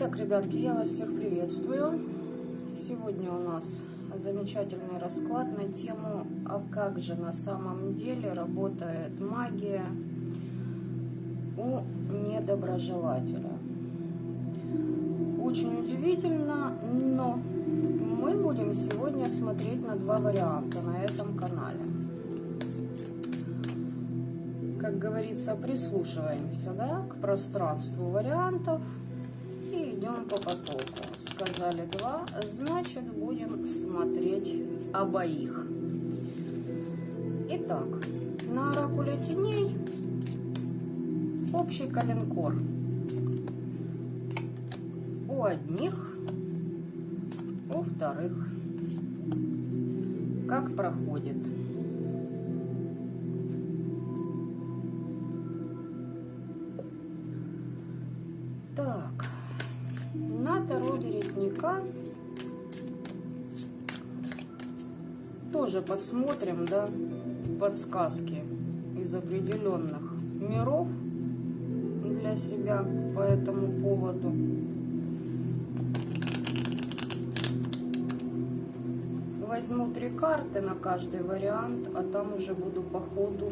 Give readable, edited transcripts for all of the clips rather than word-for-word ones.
Итак, ребятки, я вас всех приветствую. Сегодня у нас замечательный расклад на тему, а как же на самом деле работает магия у недоброжелателя. Очень удивительно, но мы будем сегодня смотреть на два варианта на этом канале. Как говорится, прислушиваемся, да, к пространству вариантов и идем по потоку. Сказали два, значит будем смотреть обоих. Итак, на оракуле теней общий каленкор. У одних, у вторых. Как проходит. Так, на Таро Веретника тоже подсмотрим, да, подсказки из определенных миров для себя по этому поводу. Возьму 3 карты на каждый вариант, а там уже буду по ходу,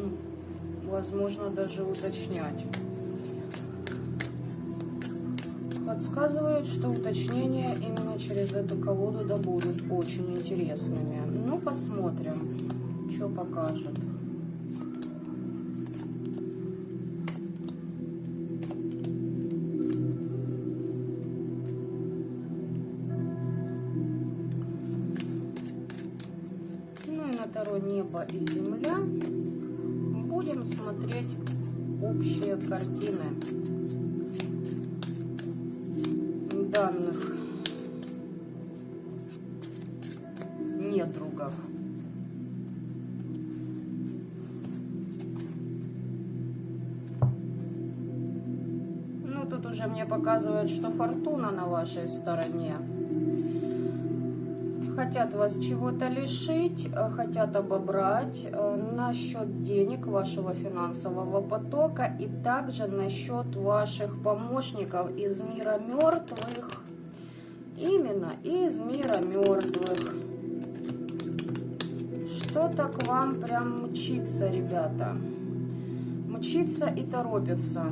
возможно, даже уточнять. Подсказывают, что уточнения именно через эту колоду да будут очень интересными. Ну, посмотрим, что покажет. Ну и на Таро небо и земля будем смотреть общие картины данных недругов. Ну, тут уже мне показывают, что фортуна на вашей стороне. Хотят вас чего-то лишить, хотят обобрать насчет денег, вашего финансового потока и также насчет ваших помощников из мира мертвых. Именно из мира мертвых. Что-то к вам прям мчится, ребята. Мчится и торопится.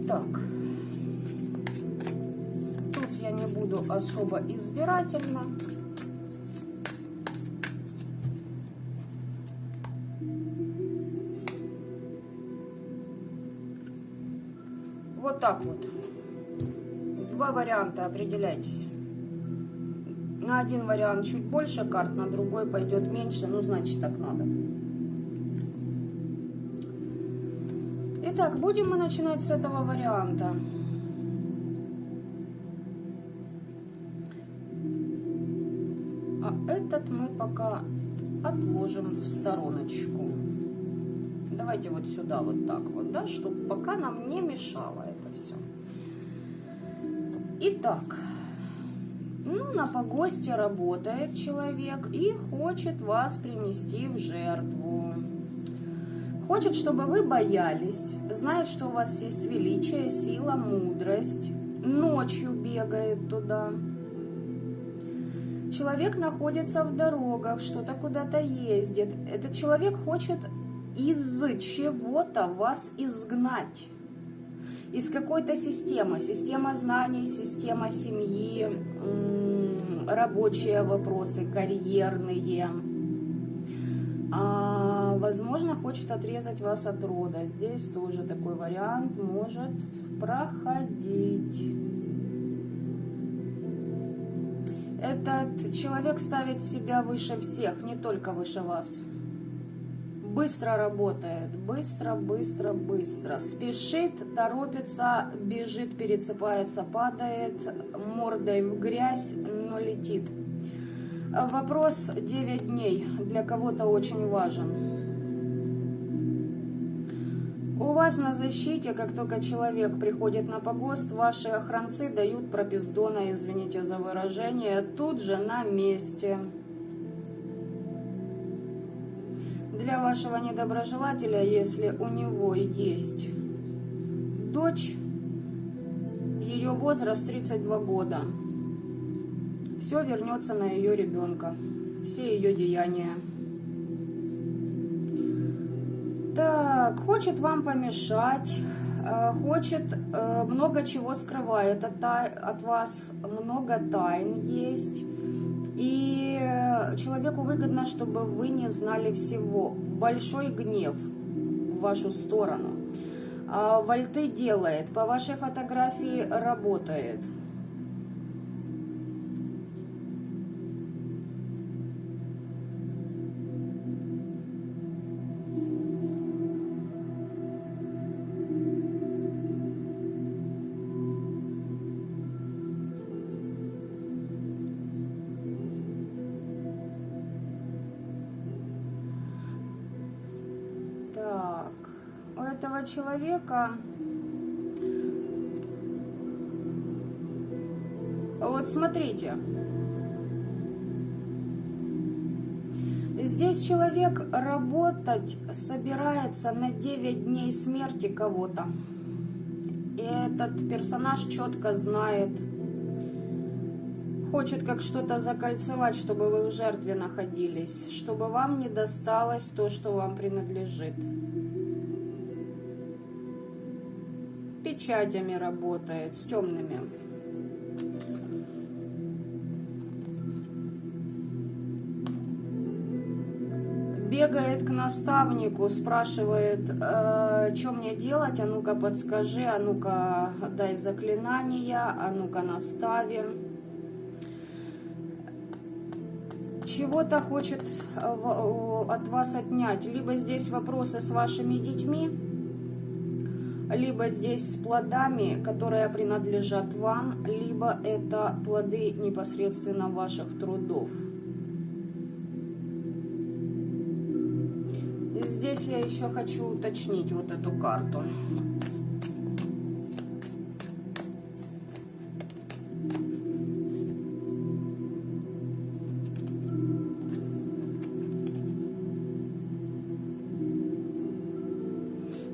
Так, тут я не буду особо избирательна. Вот так вот. Два варианта, определяйтесь. На один вариант чуть больше карт, на другой пойдет меньше, ну значит так надо. Итак, будем мы начинать с этого варианта. А этот мы пока отложим в стороночку. Давайте вот сюда вот так вот, да, чтобы пока нам не мешало это все. Итак, ну, на погосте работает человек и хочет вас принести в жертву. Хочет, чтобы вы боялись, знает, что у вас есть величие, сила, мудрость. Ночью бегает туда. Человек находится в дорогах, что-то куда-то ездит. Этот человек хочет из чего-то вас изгнать. Из какой-то системы. Система знаний, система семьи, рабочие вопросы, карьерные. Возможно, хочет отрезать вас от рода. Здесь тоже такой вариант может проходить. Этот человек ставит себя выше всех, не только выше вас. Быстро работает, быстро. Спешит, торопится, бежит, пересыпается, падает, мордой в грязь, но летит. Вопрос 9 дней для кого-то очень важен. У вас на защите, как только человек приходит на погост, ваши охранцы дают пропиздона, извините за выражение, тут же на месте. для вашего недоброжелателя, если у него есть дочь, ее возраст 32 года, все вернется на ее ребенка, все ее деяния. Так, хочет вам помешать, хочет, много чего скрывает от вас, много тайн есть. И человеку выгодно, чтобы вы не знали всего. Большой гнев в вашу сторону. Вольты делает, по вашей фотографии работает. Так, у этого человека, вот смотрите, здесь человек работать собирается на 9 дней смерти кого-то. И этот персонаж четко знает, хочет как что-то закольцевать, чтобы вы в жертве находились, чтобы вам не досталось то, что вам принадлежит. Печатями работает, с темными. Бегает к наставнику, спрашивает, что мне делать, а ну-ка подскажи, а ну-ка дай заклинания, а ну-ка настави. Чего-то хочет от вас отнять. Либо здесь вопросы с вашими детьми, либо здесь с плодами, которые принадлежат вам, либо это плоды непосредственно ваших трудов. И здесь я еще хочу уточнить вот эту карту.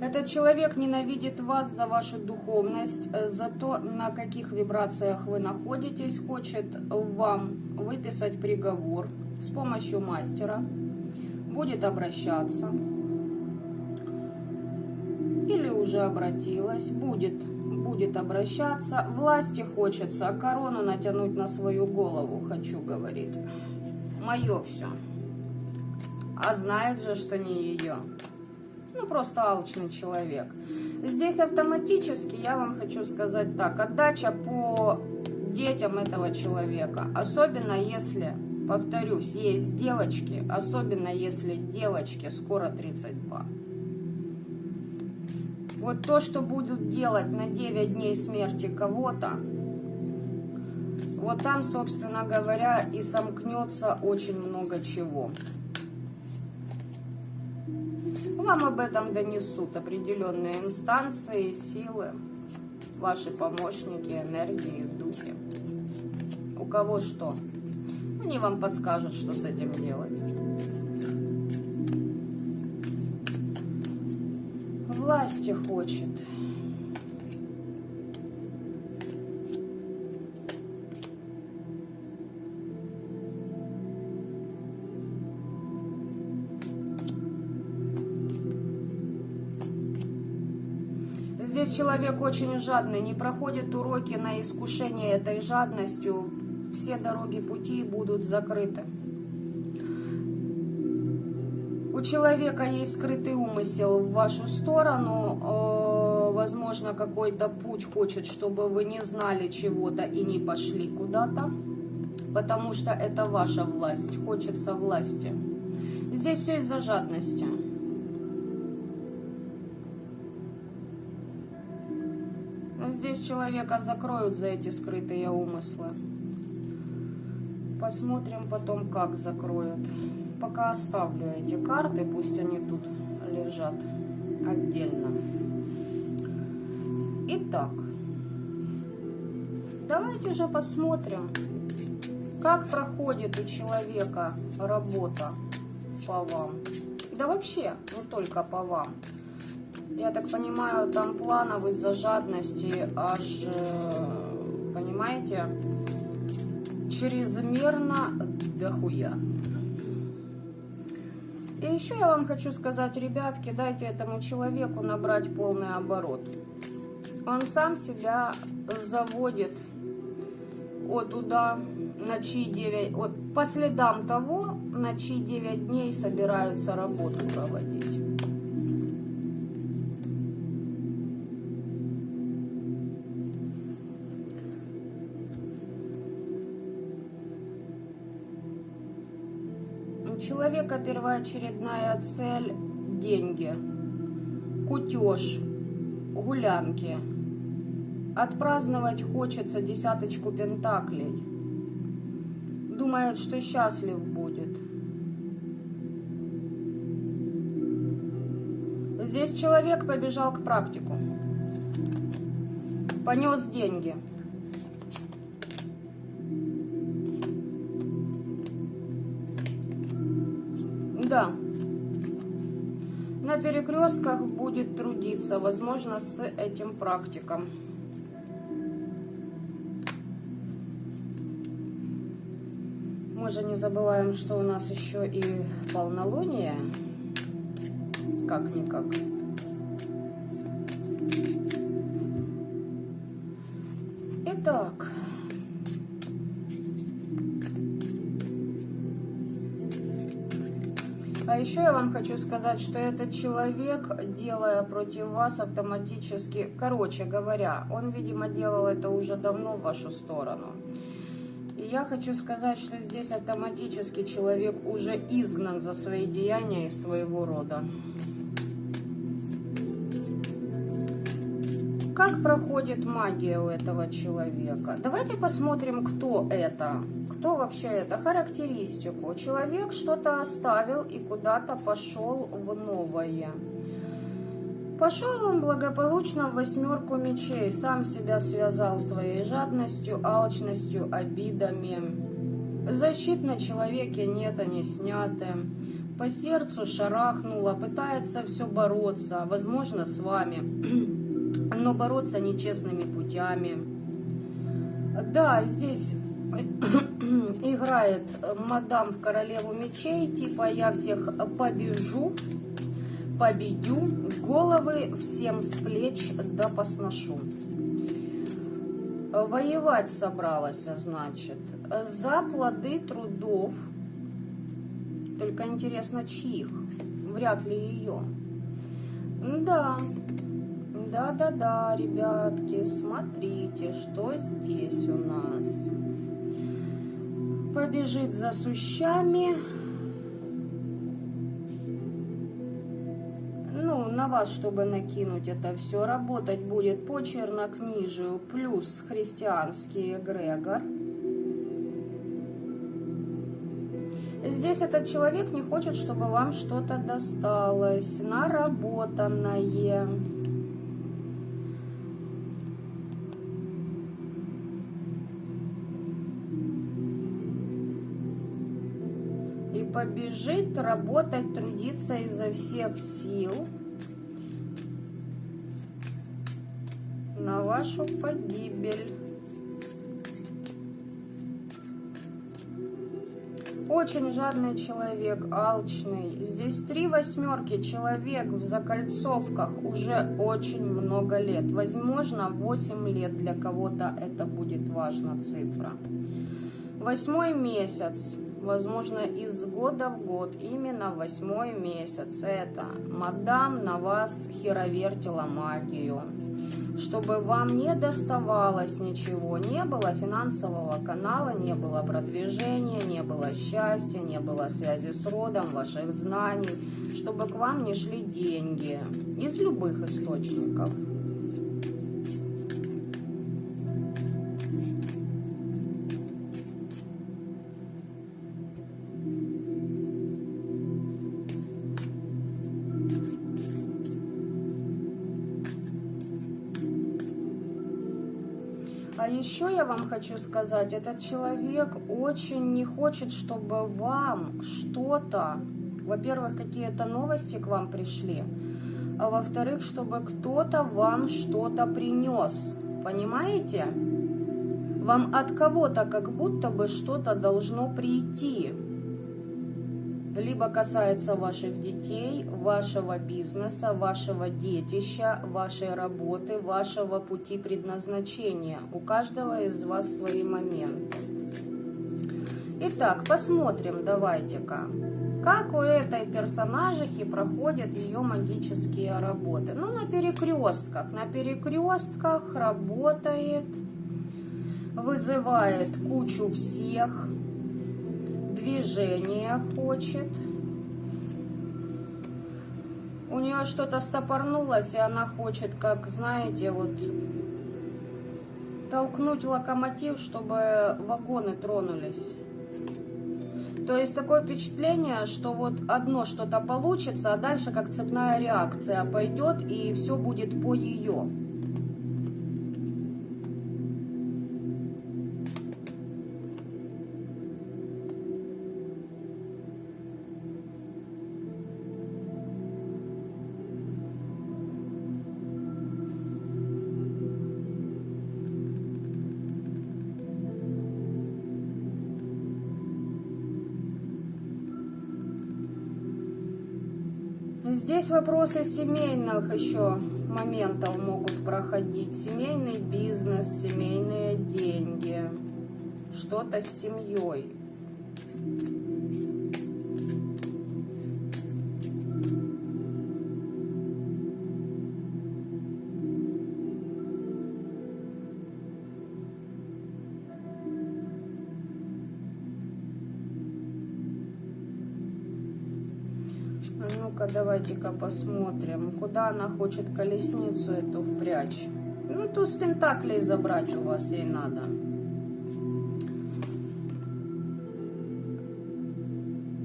Этот человек ненавидит вас за вашу духовность, за то, на каких вибрациях вы находитесь, хочет вам выписать приговор с помощью мастера, будет обращаться, или уже обратилась, будет обращаться, власти хочется, корону натянуть на свою голову, хочу, говорит, мое все, а знает же, что не ее. Ну, просто алчный человек. Здесь автоматически, я вам хочу сказать так, отдача по детям этого человека. Особенно если, повторюсь, есть девочки, особенно если девочке скоро 32. Вот то, что будут делать на 9 дней смерти кого-то, вот там, собственно говоря, и сомкнется очень много чего. Вам об этом донесут определенные инстанции, силы, ваши помощники, энергии, духи. У кого что. Они вам подскажут, что с этим делать. Власти хочет. Здесь человек очень жадный, не проходит уроки на искушение этой жадностью, все дороги пути будут закрыты. У человека есть скрытый умысел в вашу сторону, возможно, какой-то путь хочет, чтобы вы не знали чего-то и не пошли куда-то, потому что это ваша власть, хочется власти. Здесь все из-за жадности. Здесь человека закроют за эти скрытые умыслы. Посмотрим потом, как закроют. Пока оставлю эти карты, пусть они тут лежат отдельно. Итак, давайте же посмотрим, как проходит у человека работа по вам. Да вообще, не только по вам. Я так понимаю, там планов из-за жадности аж, понимаете, чрезмерно дохуя. И еще я вам хочу сказать, ребятки, дайте этому человеку набрать полный оборот. Он сам себя заводит на чьи 9, по следам того, на чьи 9 дней собираются работу проводить. У человека первоочередная цель – деньги, кутеж, гулянки. Отпраздновать хочется 10 пентаклей. Думает, что счастлив будет. Здесь человек побежал к практику. Понес деньги. Да. На перекрестках будет трудиться, возможно, с этим практиком. Мы же не забываем, что у нас еще и полнолуние, как-никак. Итак, а еще я вам хочу сказать, что этот человек, делая против вас автоматически, короче говоря, он, видимо, делал это уже давно в вашу сторону. И я хочу сказать, что здесь автоматически человек уже изгнан за свои деяния из своего рода. Как проходит магия у этого человека? Давайте посмотрим, кто это. Кто вообще это? Характеристику. Человек что-то оставил и куда-то пошел в новое. Пошел он благополучно в 8 мечей, сам себя связал своей жадностью, алчностью, обидами. Защит на человеке нет, они сняты. По сердцу шарахнуло, пытается все бороться, возможно, с вами, но бороться нечестными путями. Да, здесь играет мадам в королеву мечей, типа я всех побежу. Победю, головы всем с плеч да посношу. Воевать собралась, значит, за плоды трудов, только интересно, чьих, вряд ли ее. Да, ребятки, смотрите, что здесь у нас. Побежит за сущами. На вас, чтобы накинуть это все, работать будет по чернокнижию плюс христианский эгрегор. Здесь этот человек не хочет, чтобы вам что-то досталось, наработанное. И побежит работать, трудиться изо всех сил на вашу погибель. Очень жадный человек, алчный. Здесь 3 8, человек в закольцовках уже очень много лет. Возможно, 8 лет для кого-то это будет важна цифра. 8 месяц. Возможно, из года в год, именно 8 месяц. Это мадам на вас херовертила магию. Чтобы вам не доставалось ничего, не было финансового канала, не было продвижения, не было счастья, не было связи с родом, ваших знаний, чтобы к вам не шли деньги из любых источников. А еще я вам хочу сказать, этот человек очень не хочет, чтобы вам что-то, Во-первых, какие-то новости к вам пришли, а во-вторых, чтобы кто-то вам что-то принес. Понимаете? Вам от кого-то как будто бы что-то должно прийти. Либо касается ваших детей, вашего бизнеса, вашего детища, вашей работы, вашего пути предназначения. У каждого из вас свои моменты. Итак, посмотрим, давайте-ка, как у этой персонажихи проходят ее магические работы. Ну, на перекрестках. На перекрестках работает, вызывает кучу всех, движение хочет. У нее что-то стопорнулось, и она хочет, как, знаете, вот толкнуть локомотив, чтобы вагоны тронулись. То есть такое впечатление, что вот одно что-то получится, а дальше как цепная реакция пойдет, и все будет по ее. Здесь вопросы семейных еще моментов могут проходить. Семейный бизнес, семейные деньги, что-то с семьей. Ну-ка, давайте-ка посмотрим, куда она хочет колесницу эту впрячь. Ну, туз пентаклей забрать у вас ей надо.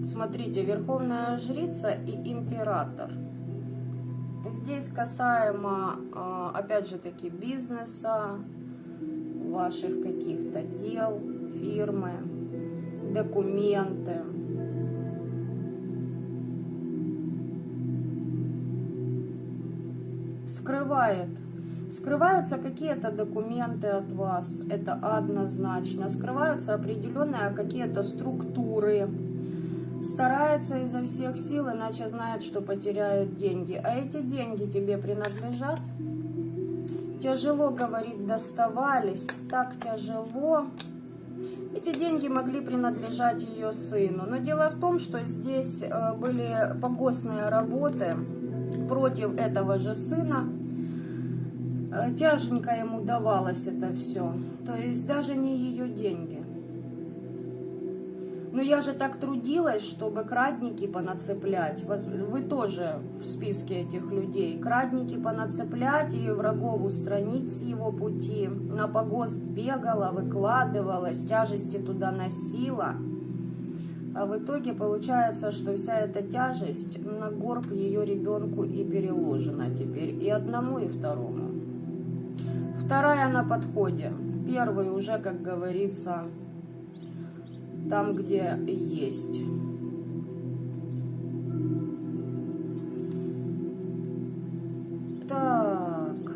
Смотрите, Верховная Жрица и Император. Здесь касаемо, опять же таки, бизнеса, ваших каких-то дел, фирмы, документы. Скрываются какие-то документы от вас, это однозначно. Скрываются определенные какие-то структуры. Старается изо всех сил, иначе знает, что потеряет деньги. А эти деньги тебе принадлежат? Тяжело, говорит, доставались, так тяжело. Эти деньги могли принадлежать ее сыну. Но дело в том, что здесь были погостные работы против этого же сына. Тяженько ему давалось это все. То есть даже не ее деньги. Но я же так трудилась, чтобы крадники понацеплять. Вы тоже в списке этих людей. Крадники понацеплять и врагов устранить с его пути. На погост бегала, выкладывалась, тяжести туда носила. А в итоге получается, что вся эта тяжесть на горб ее ребенку и переложена теперь. И одному, и второму. Вторая на подходе. Первый уже, как говорится, там, где есть. Так.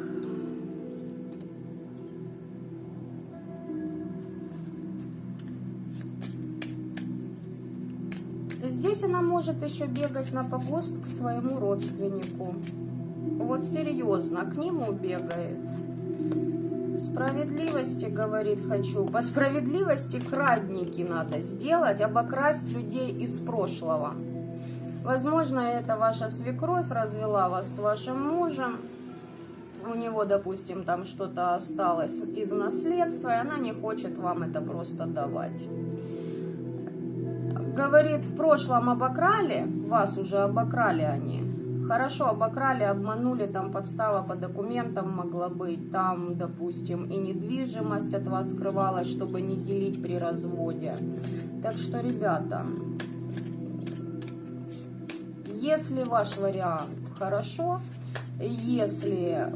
Здесь она может еще бегать на погост к своему родственнику. Вот серьезно, к нему бегает. Справедливости, говорит, хочу. По справедливости крадники надо сделать, обокрасть людей из прошлого. Возможно, это ваша свекровь развела вас с вашим мужем. У него, допустим, там что-то осталось из наследства, и она не хочет вам это просто давать. Говорит, в прошлом обокрали, вас уже обокрали они. Хорошо, обокрали, обманули, там подстава по документам могла быть, там, допустим, и недвижимость от вас скрывалась, чтобы не делить при разводе. Так что, ребята, если ваш вариант, хорошо, если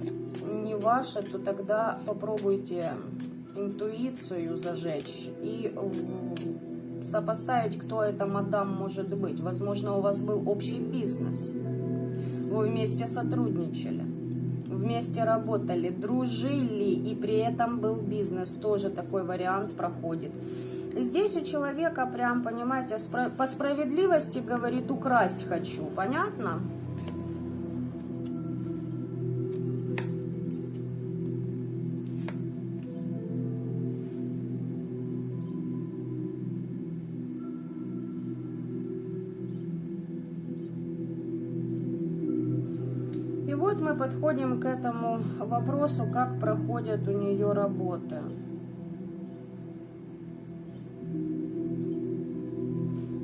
не ваше, то тогда попробуйте интуицию зажечь и сопоставить, кто эта мадам может быть. Возможно, у вас был общий бизнес. Вы вместе сотрудничали, вместе работали, дружили, и при этом был бизнес. Тоже такой вариант проходит. Здесь у человека прям, понимаете, по справедливости говорит, украсть хочу. Понятно? И вот мы подходим к этому вопросу, как проходят у нее работы.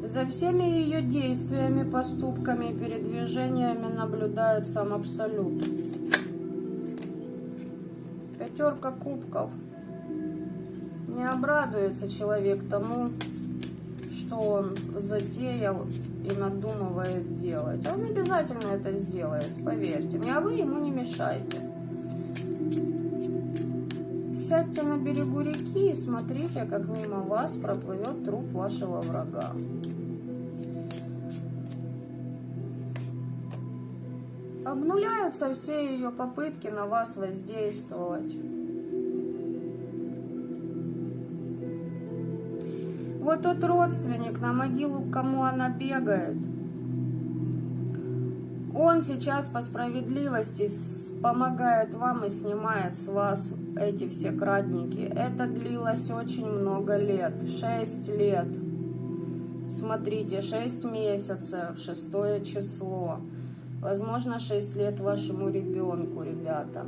За всеми ее действиями, поступками и передвижениями наблюдает сам Абсолют. Пятерка кубков. Не обрадуется человек тому, что он затеял и надумывает делать. Он обязательно это сделает, поверьте мне, а вы ему не мешайте. Сядьте на берегу реки и смотрите, как мимо вас проплывет труп вашего врага. Обнуляются все ее попытки на вас воздействовать. Вот тот родственник, на могилу, к кому она бегает, он сейчас по справедливости помогает вам и снимает с вас эти все крадники. Это длилось очень много лет, 6 лет. Смотрите, 6 месяцев, 6 число. Возможно, 6 лет вашему ребенку, ребята.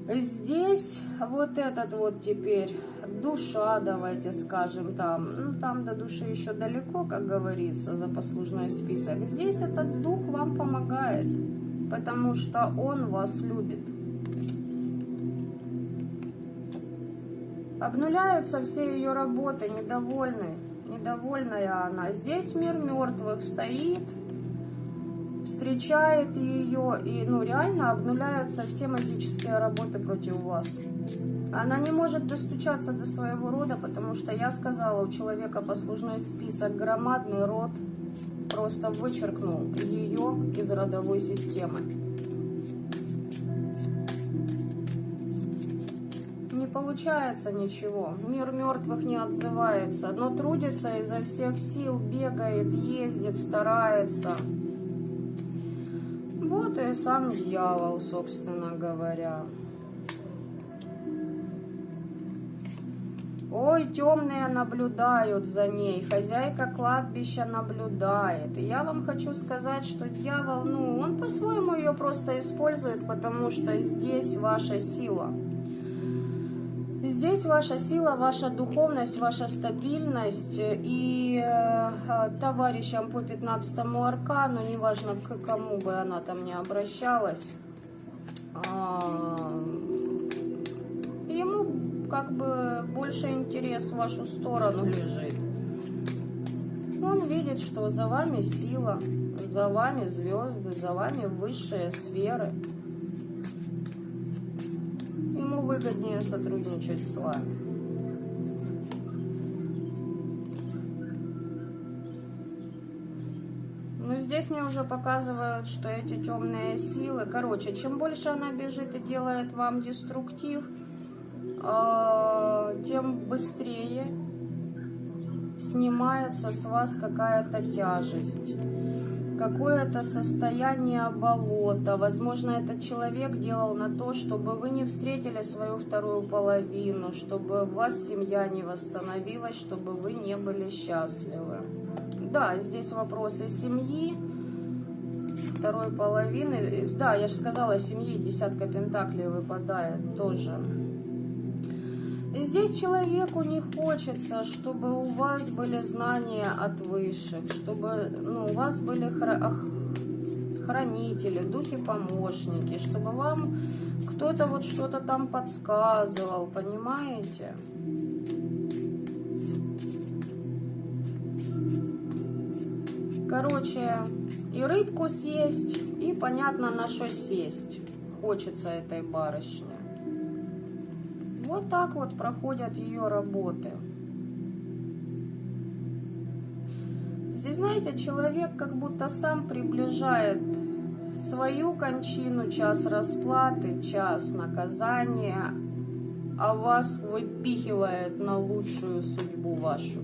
Здесь вот этот вот теперь душа, давайте скажем, там, ну там до души еще далеко, как говорится, за послужной список. Здесь этот дух вам помогает, потому что он вас любит. Обнуляются все ее работы, недовольная она. Здесь мир мертвых стоит, встречает ее, и ну реально обнуляются все магические работы против вас. Она не может достучаться до своего рода, потому что я сказала, у человека послужной список, громадный род просто вычеркнул ее из родовой системы. Не получается ничего, мир мертвых не отзывается, но трудится изо всех сил, бегает, ездит, старается. Вот и сам дьявол, собственно говоря. Ой, темные наблюдают за ней, хозяйка кладбища наблюдает. И я вам хочу сказать, что дьявол, ну, он по-своему ее просто использует, потому что здесь ваша сила. Здесь ваша сила, ваша духовность, ваша стабильность. И товарищам по 15-му аркану, неважно к кому бы она там не обращалась, ему как бы больше интерес в вашу сторону лежит. Он видит, что за вами сила, за вами звезды, за вами высшие сферы. Ему выгоднее сотрудничать с вами. Но здесь мне уже показывают, что эти темные силы, короче, чем больше она бежит и делает вам деструктив, тем быстрее снимается с вас какая-то тяжесть, какое-то состояние болота. Возможно, этот человек делал на то, чтобы вы не встретили свою вторую половину, чтобы у вас семья не восстановилась, чтобы вы не были счастливы. Да, здесь вопросы семьи, второй половины. Да, я же сказала, семьи, десятка пентаклей выпадает тоже. И здесь человеку не хочется, чтобы у вас были знания от высших, чтобы у вас были хранители, духи-помощники, чтобы вам кто-то вот что-то там подсказывал, понимаете? Короче, и рыбку съесть, и понятно, на что сесть хочется этой барышне. Вот так вот проходят ее работы. Здесь, знаете, человек как будто сам приближает свою кончину, час расплаты, час наказания, а вас выпихивает на лучшую судьбу вашу.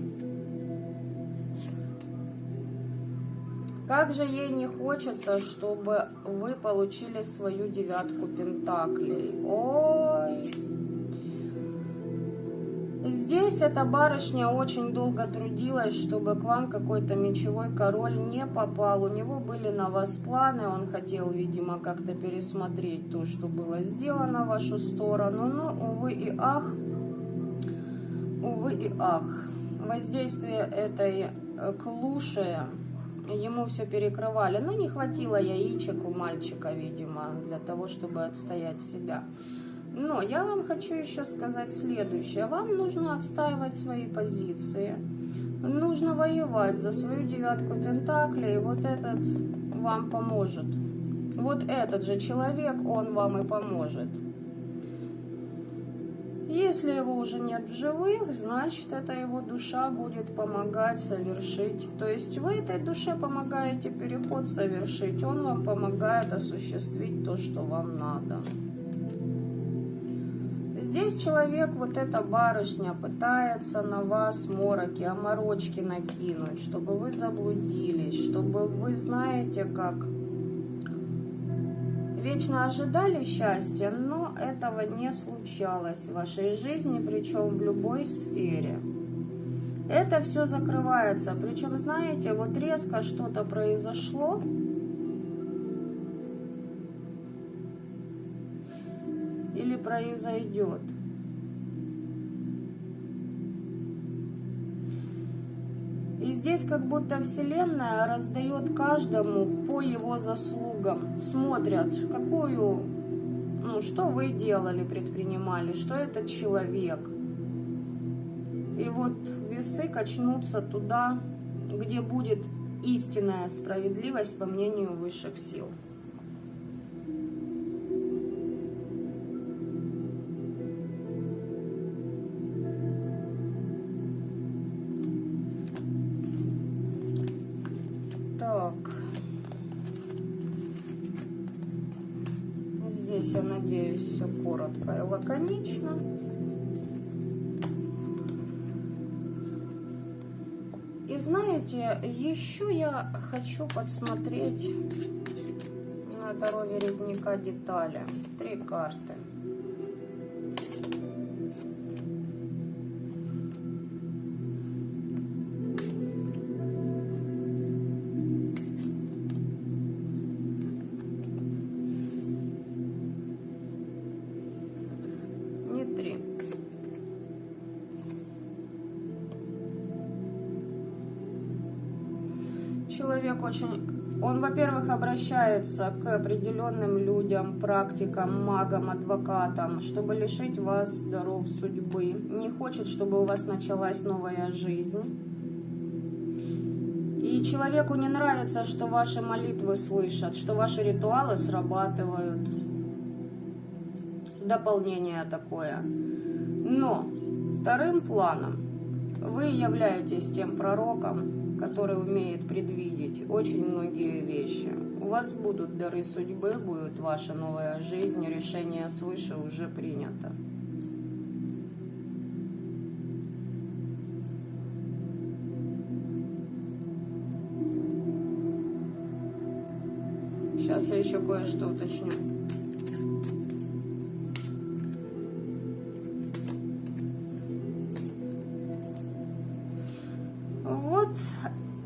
Как же ей не хочется, чтобы вы получили свою 9 пентаклей. Ой! Здесь эта барышня очень долго трудилась, чтобы к вам какой-то мечевой король не попал. У него были на вас планы, он хотел, видимо, как-то пересмотреть то, что было сделано в вашу сторону. Но, увы и ах, воздействие этой клуши ему все перекрывали. Но не хватило яичек у мальчика, видимо, для того, чтобы отстоять себя. Но я вам хочу еще сказать следующее. Вам нужно отстаивать свои позиции. Нужно воевать за свою 9 пентаклей. И вот этот вам поможет. Вот этот же человек, он вам и поможет. Если его уже нет в живых, значит, эта его душа будет помогать совершить. То есть вы этой душе помогаете переход совершить. Он вам помогает осуществить то, что вам надо. Здесь человек, вот эта барышня, пытается на вас мороки, оморочки накинуть, чтобы вы заблудились, чтобы вы, знаете, как вечно ожидали счастья, но этого не случалось в вашей жизни, причем в любой сфере. Это все закрывается, причем, знаете, вот резко что-то произошло, или произойдет. И здесь как будто Вселенная раздает каждому по его заслугам. Смотрят, какую, что вы делали, предпринимали, что этот человек. И вот весы качнутся туда, где будет истинная справедливость по мнению высших сил. Так, здесь, я надеюсь, все коротко и лаконично. И знаете, еще я хочу подсмотреть на Таро Вередника детали. 3 карты. Человек он, во-первых, обращается к определенным людям, практикам, магам, адвокатам, чтобы лишить вас даров судьбы. Не хочет, чтобы у вас началась новая жизнь. И человеку не нравится, что ваши молитвы слышат, что ваши ритуалы срабатывают. Дополнение такое. Но вторым планом вы являетесь тем пророком, который умеет предвидеть очень многие вещи. У вас будут дары судьбы, будет ваша новая жизнь, решение свыше уже принято. Сейчас я еще кое-что уточню. Вот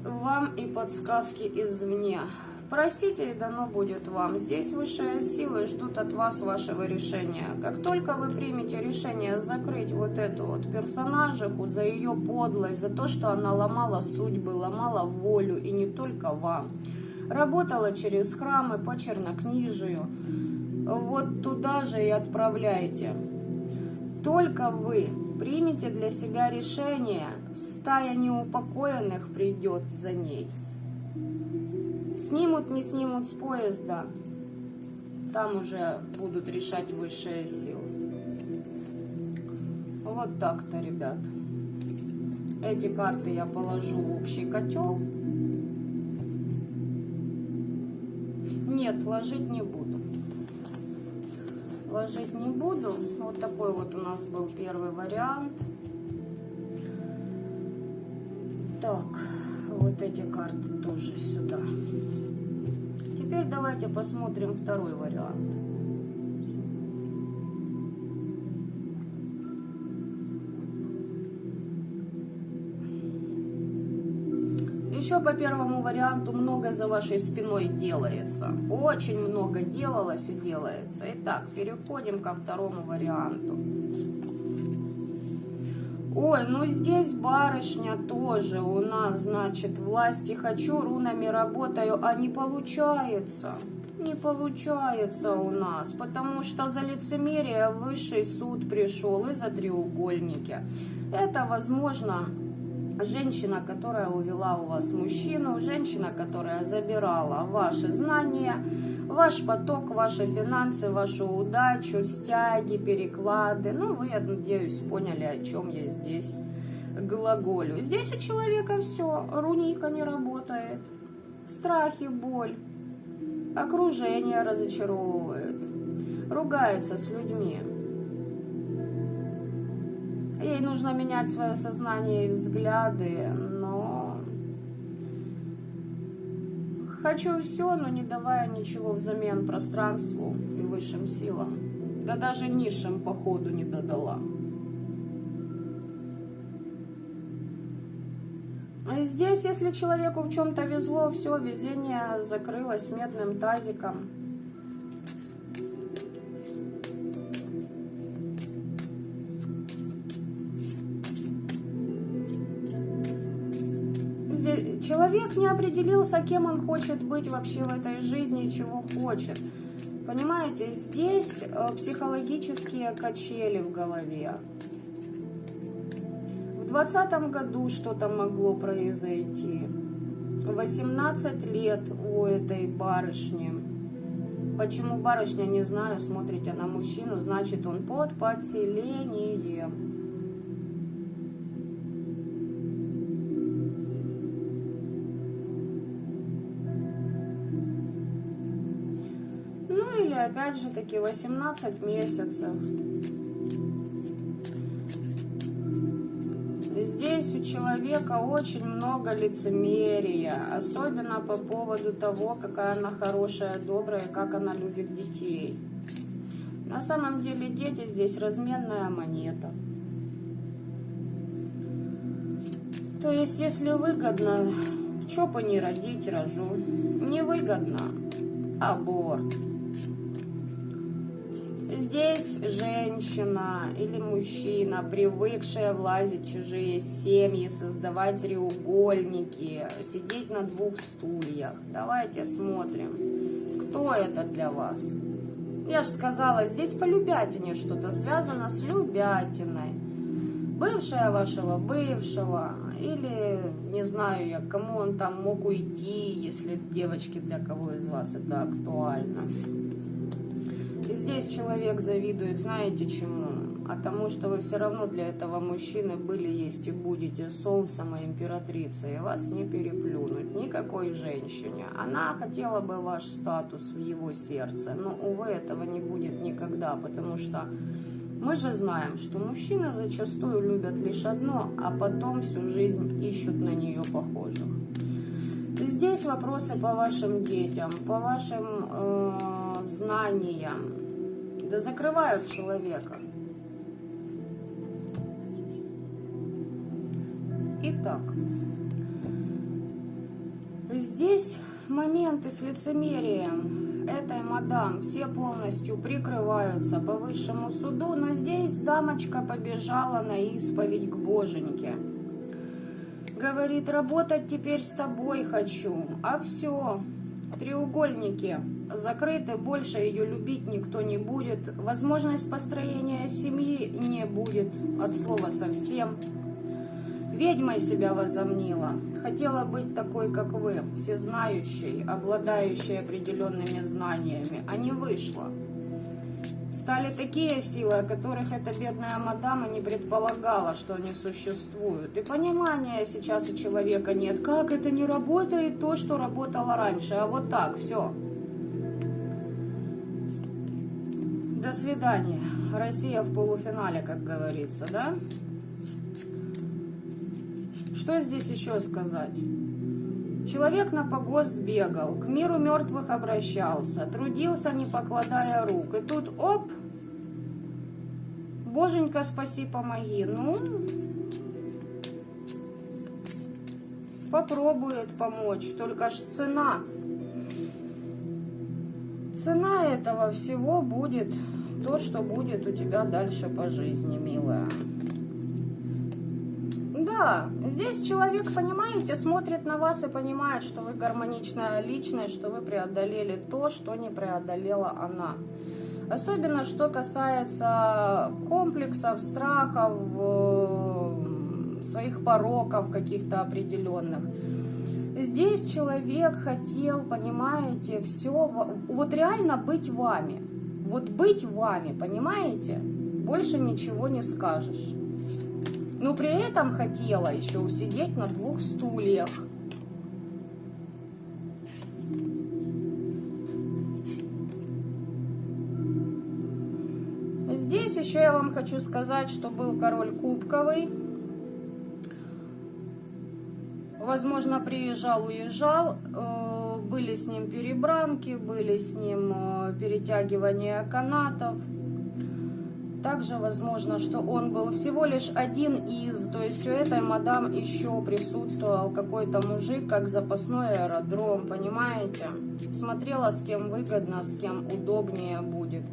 вам и подсказки извне. Просите, и дано будет вам. Здесь высшие силы ждут от вас вашего решения. Как только вы примете решение закрыть вот эту вот персонажиху за ее подлость, за то, что она ломала судьбы, ломала волю, и не только вам, работала через храмы по чернокнижию, вот туда же и отправляйте. Только вы примите для себя решение, стая неупокоенных придет за ней. Снимут, не снимут с поезда, там уже будут решать высшие силы. Вот так-то, ребят. Эти карты я положу в общий котел. Нет, ложить не буду. Ложить не буду. Вот такой вот у нас был первый вариант. Так, вот эти карты тоже сюда. Теперь давайте посмотрим второй вариант. Еще по первому варианту много за вашей спиной делается. Очень много делалось и делается. Итак, переходим ко второму варианту. Ой, ну здесь барышня тоже у нас, значит, власти хочу, рунами работаю, а не получается. Не получается у нас, потому что за лицемерие высший суд пришел и за треугольники. Это, возможно, женщина, которая увела у вас мужчину, женщина, которая забирала ваши знания, ваш поток, ваши финансы, вашу удачу, стяги, переклады. Ну, вы, я надеюсь, поняли, о чем я здесь глаголю. Здесь у человека все, руника не работает, страхи, боль, окружение разочаровывает, ругается с людьми. Ей нужно менять свое сознание и взгляды, но хочу все, но не давая ничего взамен пространству и высшим силам. Да даже низшим по ходу не додала. И здесь, если человеку в чем-то везло, все, везение закрылось медным тазиком. Человек не определился, кем он хочет быть вообще в этой жизни, чего хочет. Понимаете, здесь психологические качели в голове. В 2020 году что-то могло произойти. 18 лет у этой барышни. Почему барышня, не знаю, смотрите на мужчину, значит он под подселением. Или опять же таки 18 месяцев. Здесь у человека очень много лицемерия, особенно по поводу того, какая она хорошая, добрая, как она любит детей. На самом деле дети здесь разменная монета. То есть, если выгодно, чё бы не родить, рожу. Невыгодно — аборт. Здесь женщина или мужчина, привыкшая влазить в чужие семьи, создавать треугольники, сидеть на двух стульях. Давайте смотрим, кто это для вас. Я же сказала, здесь по любятине что-то связано с любятиной. Бывшая вашего бывшего, или не знаю я, кому он там мог уйти, если девочки, для кого из вас это актуально. И здесь человек завидует, знаете чему? А тому, что вы все равно для этого мужчины были, есть и будете солнцем и императрицей. И вас не переплюнуть никакой женщине. Она хотела бы ваш статус в его сердце, но, увы, этого не будет никогда, потому что мы же знаем, что мужчины зачастую любят лишь одно, а потом всю жизнь ищут на нее похожих. Здесь вопросы по вашим детям, по вашим знаниям. Да закрывают человека. Итак, здесь моменты с лицемерием этой мадам все полностью прикрываются по высшему суду, но здесь дамочка побежала на исповедь к боженьке. Говорит, работать теперь с тобой хочу, а все, треугольники закрыты, больше ее любить никто не будет, возможность построения семьи не будет, от слова совсем. Ведьмой себя возомнила, хотела быть такой, как вы, всезнающей, обладающей определенными знаниями, а не вышла. Стали такие силы, о которых эта бедная мадама не предполагала, что они существуют. И понимания сейчас у человека нет, как это не работает то, что работало раньше, а вот так, все. До свидания. Россия в полуфинале, как говорится, да? Что здесь еще сказать? Человек на погост бегал, к миру мертвых обращался, трудился, не покладая рук. И тут, оп, Боженька, спаси, помоги. Ну, попробует помочь, только ж цена. Цена этого всего будет то, что будет у тебя дальше по жизни, милая. Да, здесь человек, понимаете, смотрит на вас и понимает, что вы гармоничная личность, что вы преодолели то, что не преодолела она. Особенно, что касается комплексов, страхов, своих пороков каких-то определенных. Здесь человек хотел, понимаете, все, вот реально быть вами. Вот быть вами, понимаете? Больше ничего не скажешь. Но при этом хотела еще усидеть на 2 стульях. Здесь еще я вам хочу сказать, что был король кубковый. Возможно, приезжал, уезжал. Были с ним перебранки, были с ним перетягивания канатов. Также возможно, что он был всего лишь один из, то есть у этой мадам еще присутствовал какой-то мужик, как запасной аэродром, понимаете? Смотрела, с кем выгодно, с кем удобнее будет.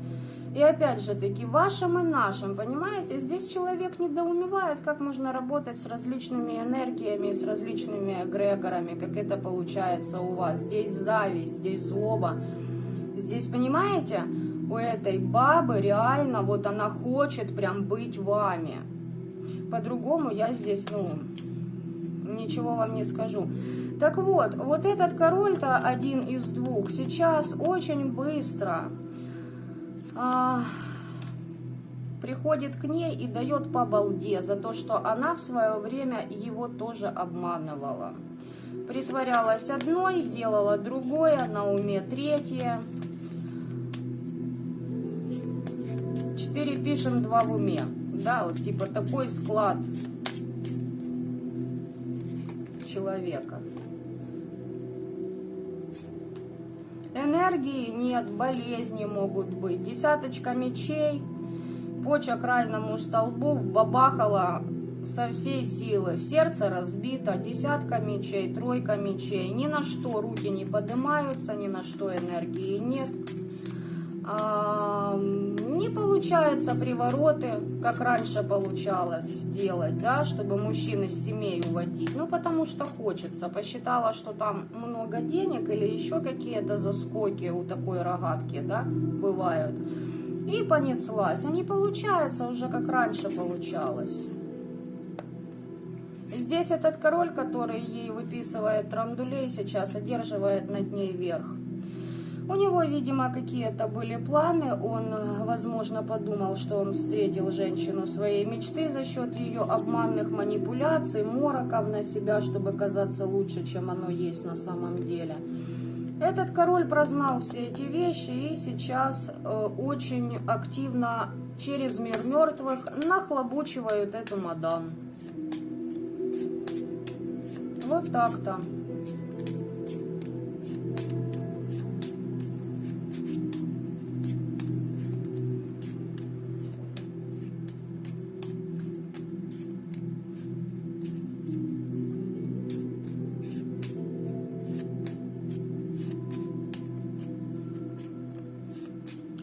И опять же таки, вашим и нашим, понимаете? Здесь человек недоумевает, как можно работать с различными энергиями, с различными эгрегорами, как это получается у вас. Здесь зависть, здесь злоба. Здесь, понимаете, у этой бабы реально, вот она хочет прям быть вами. По-другому я здесь, ничего вам не скажу. Так вот, вот этот король-то один из 2 сейчас очень быстро приходит к ней и дает по балде за то, что она в свое время его тоже обманывала. Притворялась одной, делала другое, на уме третье. 4 пишем, 2 в уме. Да, вот типа такой склад человека. Энергии нет, болезни могут быть. 10 мечей по чакральному столбу бабахала со всей силы. Сердце разбито, 10 мечей, 3 мечей. Ни на что руки не поднимаются, ни на что энергии нет. Не получается привороты, как раньше получалось делать, да, чтобы мужчин из семей уводить. Ну, потому что хочется. Посчитала, что там много денег или еще какие-то заскоки у такой рогатки, да, бывают. И понеслась. А не получается уже, как раньше получалось. Здесь этот король, который ей выписывает трандулей, сейчас одерживает над ней верх. У него, видимо, какие-то были планы, он, возможно, подумал, что он встретил женщину своей мечты за счет ее обманных манипуляций, мороков на себя, чтобы казаться лучше, чем оно есть на самом деле. Этот король прознал все эти вещи и сейчас очень активно через мир мертвых нахлобучивает эту мадам. Вот так-то.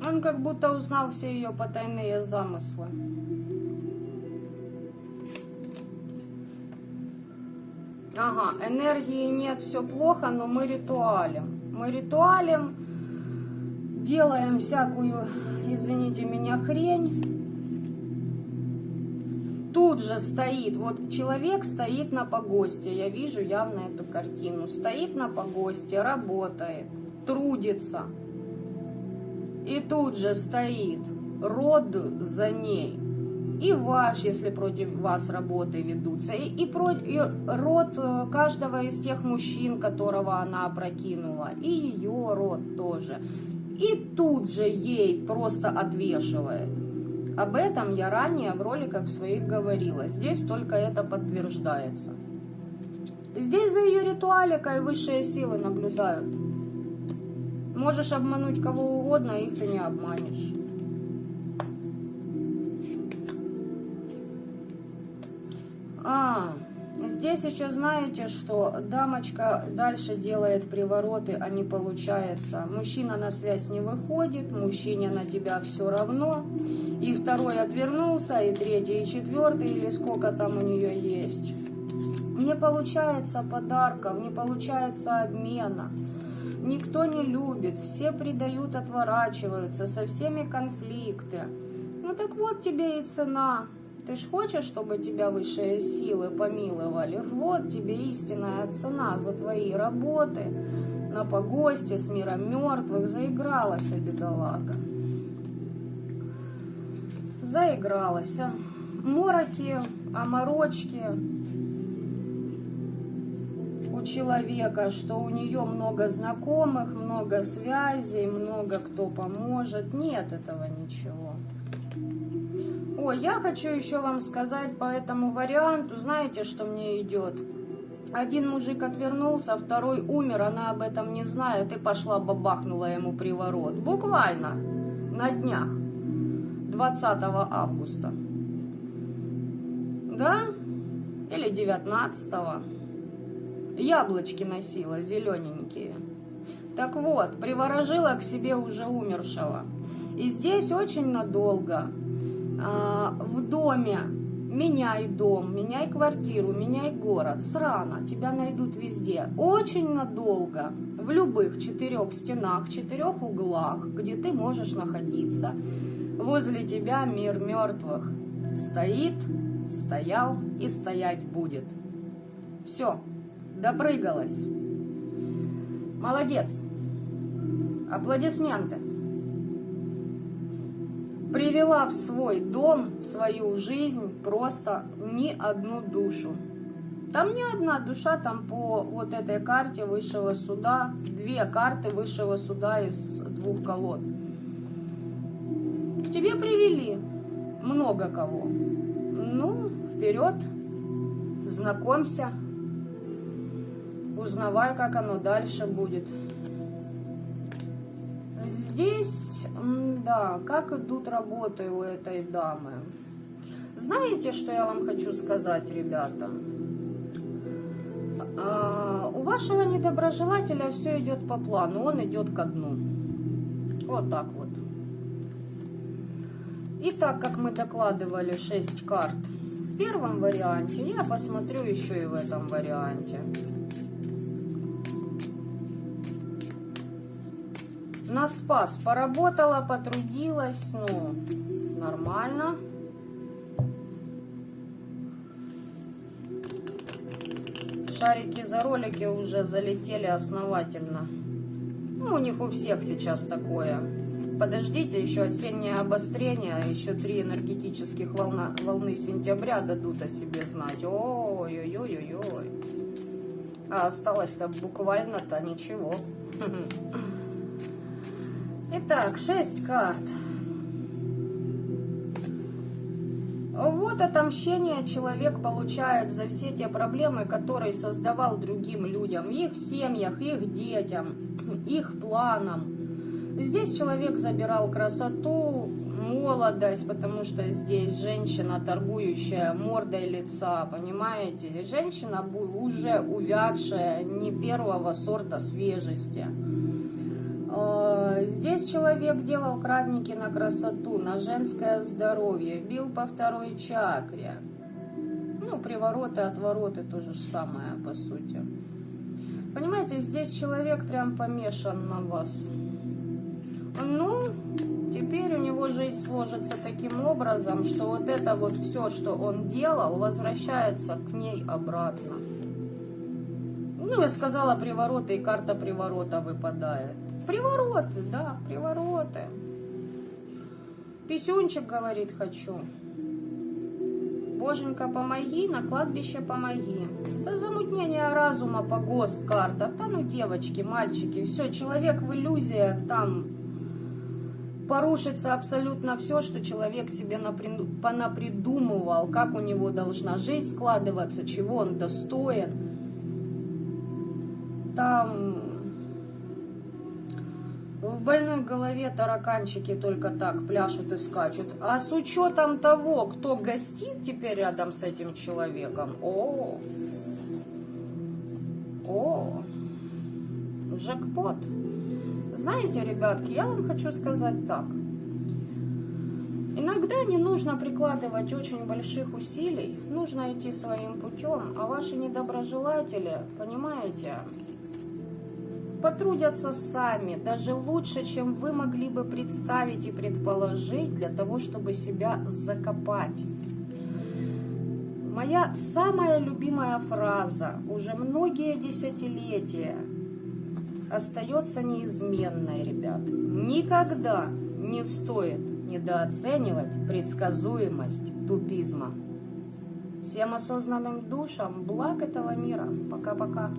Он как будто узнал все ее потайные замыслы. Ага, энергии нет, все плохо, но мы ритуалим. Мы ритуалим, делаем всякую, извините меня, хрень. Тут же стоит, вот человек стоит на погосте, я вижу явно эту картину. Стоит на погосте, работает, трудится. И тут же стоит род за ней. И ваш, если против вас работы ведутся. И род каждого из тех мужчин, которого она опрокинула. И ее род тоже. и тут же ей просто отвешивает. Об этом я ранее в роликах своих говорила. Здесь только это подтверждается. Здесь за ее ритуаликой высшие силы наблюдают. Можешь обмануть кого угодно, их ты не обманешь. Здесь еще знаете, что дамочка дальше делает привороты, а не получается. Мужчина на связь не выходит, мужчине на тебя все равно. И второй отвернулся, и третий, и четвертый, или сколько там у нее есть. Не получается подарков, не получается обмена. Никто не любит, все предают, отворачиваются, со всеми конфликты. Ну так вот тебе и цена. Ты ж хочешь, чтобы тебя высшие силы помиловали? Вот тебе истинная цена за твои работы на погосте с миром мертвых. Заигралась, бедолага. Заигралась. Мороки, оморочки у человека, что у нее много знакомых, много связей, много кто поможет. Нет этого ничего. Ой, я хочу еще вам сказать по этому варианту, знаете, что мне идет? Один мужик отвернулся, второй умер, она об этом не знает, и пошла бабахнула ему приворот. Буквально на днях, 20 августа. Да? Или 19-го. Яблочки носила, зелененькие. Так вот, приворожила к себе уже умершего. И здесь очень надолго. В доме меняй дом, меняй квартиру, меняй город. Срано, тебя найдут везде. Очень надолго. В любых 4 стенах, 4 углах, где ты можешь находиться. Возле тебя мир мертвых. Стоит, стоял и стоять будет. Все, допрыгалась. Молодец. Аплодисменты. Привела в свой дом, в свою жизнь просто ни одну душу. Там не одна душа, там по вот этой карте высшего суда, 2 карты высшего суда из 2 колод. К тебе привели много кого. Ну, вперед, знакомься, узнавай, как оно дальше будет. Здесь, да, как идут работы у этой дамы. Знаете, что я вам хочу сказать, ребята? У вашего недоброжелателя все идет по плану, он идет ко дну. Вот так вот. И так как мы докладывали 6 карт в первом варианте, я посмотрю еще и в этом варианте. На спас поработала, потрудилась, ну, нормально. Шарики за ролики уже залетели основательно. Ну, у них у всех сейчас такое. Подождите, еще осеннее обострение, еще 3 энергетических волны сентября дадут о себе знать. Ой-ой-ой-ой-ой. А осталось-то буквально-то ничего. Итак, 6 карт. Вот отомщение человек получает за все те проблемы, которые создавал другим людям, в их семьях, их детям, их планам. Здесь человек забирал красоту, молодость, потому что здесь женщина, торгующая мордой лица, понимаете? Женщина уже увядшая, не первого сорта свежести. Здесь человек делал крадники на красоту, на женское здоровье, бил по 2 чакре. Ну, привороты, отвороты, то же самое, по сути. Понимаете, здесь человек прям помешан на вас. Ну, теперь у него жизнь сложится таким образом, что вот это вот все, что он делал, возвращается к ней обратно. Ну, я сказала привороты, и карта приворота выпадает. Привороты, да, привороты. Писюнчик говорит, хочу. Боженька, помоги, на кладбище помоги. Это замутнение разума, погост, карта. Да ну, девочки, мальчики, все, человек в иллюзиях, там порушится абсолютно все, что человек себе понапридумывал, как у него должна жизнь складываться, чего он достоин. Там в больной голове тараканчики только так пляшут и скачут. А с учетом того, кто гостит теперь рядом с этим человеком, джекпот. Знаете, ребятки, я вам хочу сказать так. Иногда не нужно прикладывать очень больших усилий, нужно идти своим путем, а ваши недоброжелатели, понимаете, потрудятся сами, даже лучше, чем вы могли бы представить и предположить, для того, чтобы себя закопать. Моя самая любимая фраза уже многие десятилетия остается неизменной, ребят. Никогда не стоит недооценивать предсказуемость тупизма. Всем осознанным душам благ этого мира. Пока-пока.